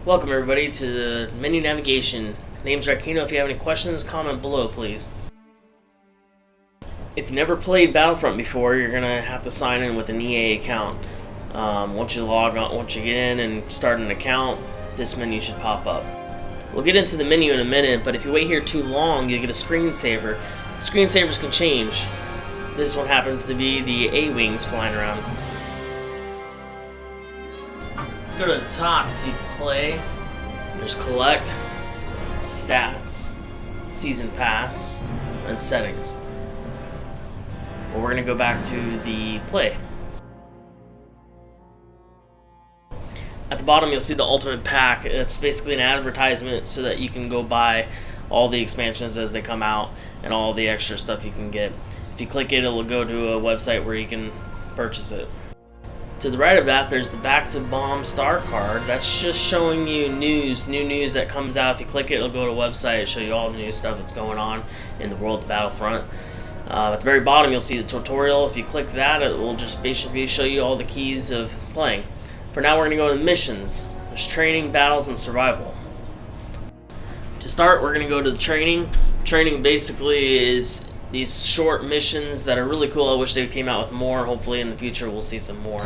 Welcome everybody to the menu navigation. Name's Rakino. If you have any questions, comment below, please. If you never played Battlefront before, you're gonna have to sign in with an EA account. Once you log on, once you get in and start an account, this menu should pop up. We'll get into the menu in a minute, but if you wait here too long, you get a screensaver. Screensavers can change. This one happens to be the A-Wings flying around. Go to the top, see play, there's collect, stats, season pass, and settings. But we're going to go back to the play. At the bottom you'll see the ultimate pack. It's basically an advertisement so that you can go buy all the expansions as they come out and all the extra stuff you can get. If you click it, it'll go to a website where you can purchase it. To the right of that, there's the Back to Bomb star card. That's just showing you new news that comes out. If you click it, it'll go to a website, show you all the new stuff that's going on in the world of Battlefront. At the very bottom, you'll see the tutorial. If you click that, it will just basically show you all the keys of playing. For now, we're going to go to missions. There's training, battles, and survival. To start, we're going to go to the training. Training basically is these short missions that are really cool. I wish they came out with more. Hopefully in the future we'll see some more.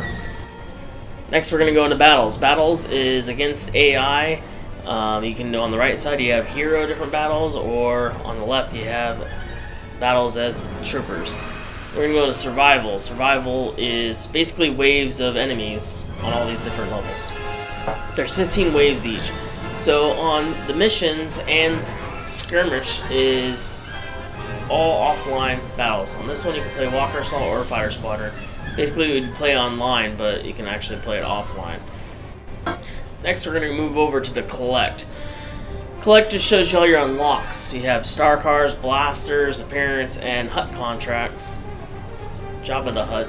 Next we're going to go into battles. Battles is against AI. You can do on the right side you have hero different battles, or on the left you have battles as troopers. We're going to go to survival. Survival is basically waves of enemies on all these different levels. There's 15 waves each. So on the missions and skirmish is all offline battles. On this one you can play Walker Assault or Fighter Squadron. Basically we would play online, but you can actually play it offline. Next we're going to move over to the Collect. Collect just shows you all your unlocks. You have star cars, blasters, appearance, and hut contracts. Jabba the Hutt.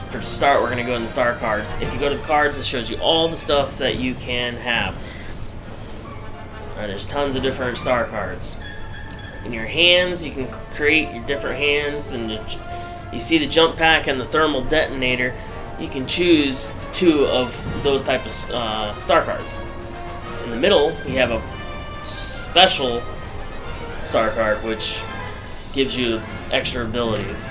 For to start, we're going to go into star cards. If you go to the cards, it shows you all the stuff that you can have. There's tons of different star cards. In your hands, you can create your different hands, and you see the jump pack and the thermal detonator. You can choose two of those type of star cards. In the middle, you have a special star card, which gives you extra abilities.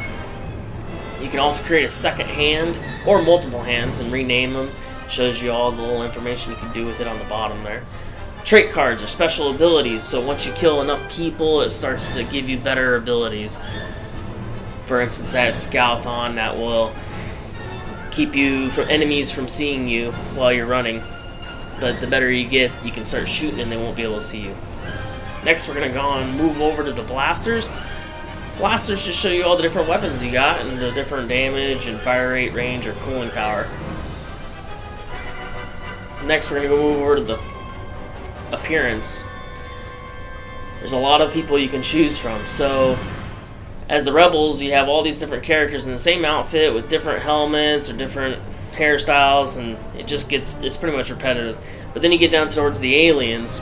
You can also create a second hand or multiple hands and rename them. Shows you all the little information you can do with it on the bottom there. Trait cards are special abilities, so once you kill enough people, it starts to give you better abilities. For instance, I have Scout on that will keep you from enemies from seeing you while you're running. But the better you get, you can start shooting and they won't be able to see you. Next, we're going to go and move over to the blasters. Blasters just show you all the different weapons you got and the different damage and fire rate, range, or cooling power. Next, we're going to go move over to the appearance. There's a lot of people you can choose from. So as the rebels, you have all these different characters in the same outfit with different helmets or different hairstyles, and it's pretty much repetitive. But then you get down towards the aliens,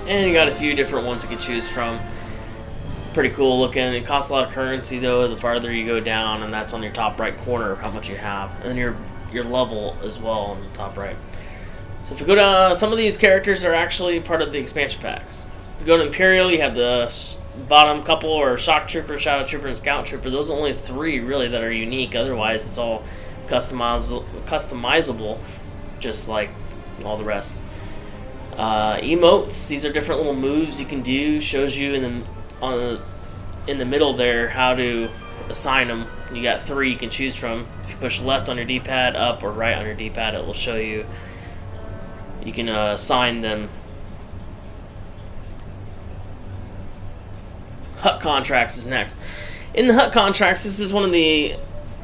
and you got a few different ones you can choose from. Pretty cool looking. It costs a lot of currency though the farther you go down, and that's on your top right corner of how much you have, and then your level as well on the top right. So if you go to some of these characters are actually part of the expansion packs. If you go to Imperial, you have the bottom couple or Shock Trooper, Shadow Trooper, and Scout Trooper. Those are only three really that are unique. Otherwise, it's all customizable, just like all the rest. Emotes. These are different little moves you can do. Shows you in the middle there how to assign them. You got three you can choose from. If you push left on your D-pad, up, or right on your D-pad, it will show you. You can assign them. Hut contracts is next. In the hut contracts, this is one of the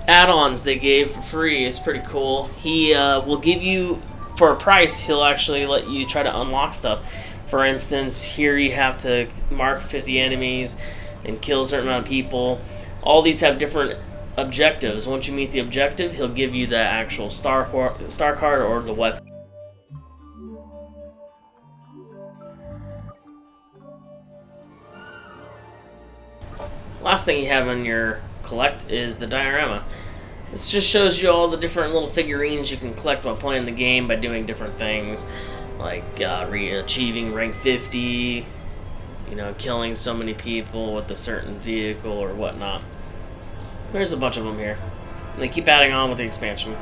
add-ons they gave for free. It's pretty cool. He will give you, for a price, he'll actually let you try to unlock stuff. For instance, here you have to mark 50 enemies and kill a certain amount of people. All these have different objectives. Once you meet the objective, he'll give you the actual star card or the weapon. Last thing you have on your collect is the diorama. This just shows you all the different little figurines you can collect while playing the game by doing different things, like achieving rank 50, killing so many people with a certain vehicle or whatnot. There's a bunch of them here. And they keep adding on with the expansion.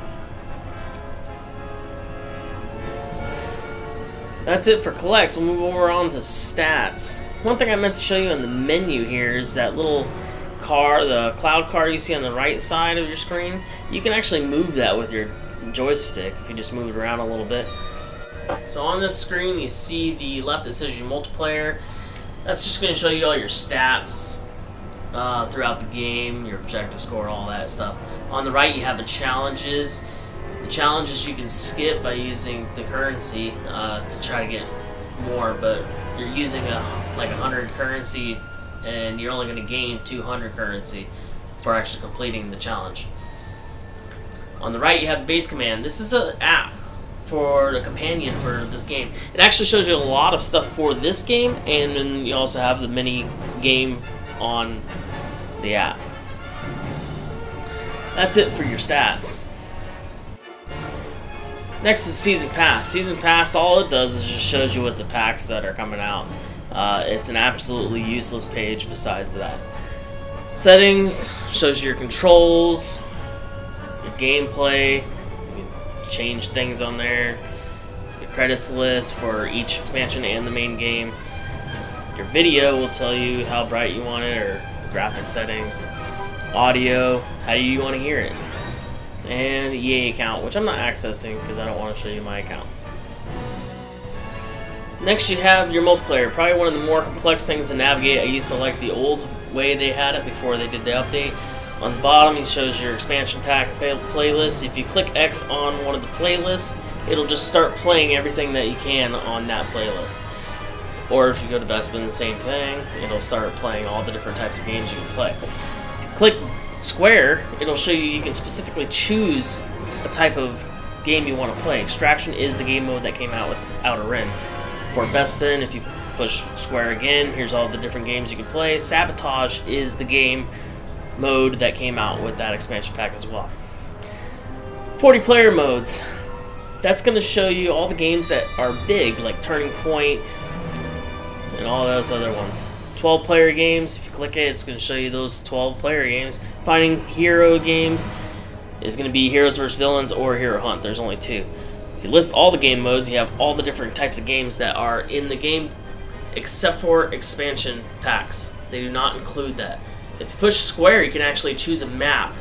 That's it for collect. We'll move over on to stats. One thing I meant to show you in the menu here is that little car, the cloud car you see on the right side of your screen. You can actually move that with your joystick if you just move it around a little bit. So on this screen you see the left, it says your multiplayer. That's just going to show you all your stats throughout the game, your objective score, all that stuff. On the right you have the challenges. The challenges you can skip by using the currency to try to get more, but you're using like 100 currency and you're only going to gain 200 currency for actually completing the challenge. On the right you have the base command. This is an app for the companion for this game. It actually shows you a lot of stuff for this game, and then you also have the mini game on the app. That's it for your stats. Next is Season Pass. Season Pass, all it does is just shows you what the packs that are coming out. It's an absolutely useless page besides that. Settings shows you your controls, your gameplay, you can change things on there, your credits list for each expansion and the main game. Your video will tell you how bright you want it, or graphic settings. Audio, how you want to hear it. And EA account, which I'm not accessing because I don't want to show you my account. Next you have your multiplayer, probably one of the more complex things to navigate. I used to like the old way they had it before they did the update. On the bottom it shows your expansion pack playlist. If you click X on one of the playlists, it'll just start playing everything that you can on that playlist. Or if you go to Best Bin, the same thing, it'll start playing all the different types of games you can play. If you click Square, it'll show you can specifically choose a type of game you want to play. Extraction is the game mode that came out with Outer Rim. For Best Bin, if you push Square again, here's all the different games you can play. Sabotage is the game mode that came out with that expansion pack as well. 40 player modes. That's going to show you all the games that are big, like Turning Point and all those other ones. 12 player games, if you click it, it's going to show you those 12 player games. Finding hero games is going to be Heroes vs. Villains or Hero Hunt. There's only two. If you list all the game modes, you have all the different types of games that are in the game, except for expansion packs. They do not include that. If you push Square, you can actually choose a map.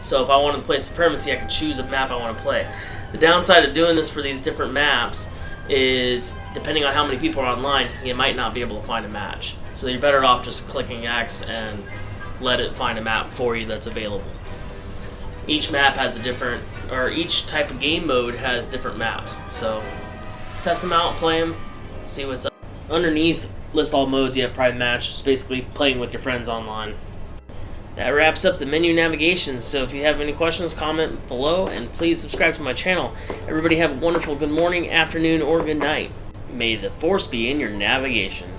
So if I want to play Supremacy, I can choose a map I want to play. The downside of doing this for these different maps is, depending on how many people are online, you might not be able to find a match. So you're better off just clicking X and let it find a map for you that's available. Each map has a different, or each type of game mode has different maps. So test them out, play them, see what's up. Underneath, list all modes you have private match. It's basically playing with your friends online. That wraps up the menu navigation. So if you have any questions, comment below, and please subscribe to my channel. Everybody have a wonderful good morning, afternoon, or good night. May the force be in your navigation.